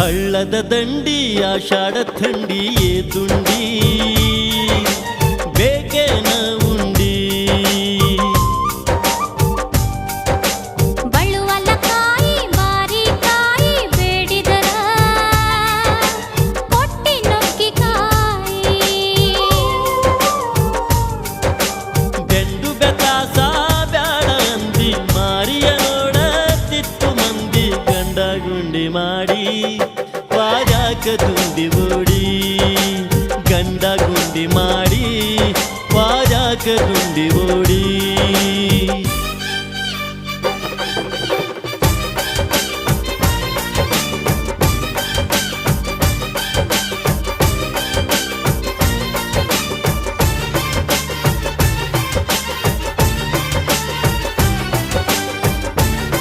ಹಳ್ಳದ ದಂಡಿ ಆಷಾಢ ಥಂಡಿ ತುಂಡಿ ಬೇಕೇನ ಉಂಡಿ ಬಳ್ಳುವಲ್ಲ ಕಾಯಿ ಬಾರಿ ಕಾಯಿ ಬೇಡಿದರ ಕೊಟ್ಟಿ ನೊಕ್ಕಿ ಕಾಯಿ ಬೆಂಡು ಬೆತಾಸ ಬ್ಯಾಡ ಅಂದಿ ಮಾರಿಯ ನೋಡತಿತ್ತು ಮಂದಿ ಗಂಡ ಗುಂಡಿ ಮಾಡಿ ವಾಜಾಕ ತುಂಬಿ ಓಡಿ ಗಂಡ ಗುಂಡಿ ಮಾಡಿ ವಾಜಾಕ ತುಂಬಿ ಓಡಿ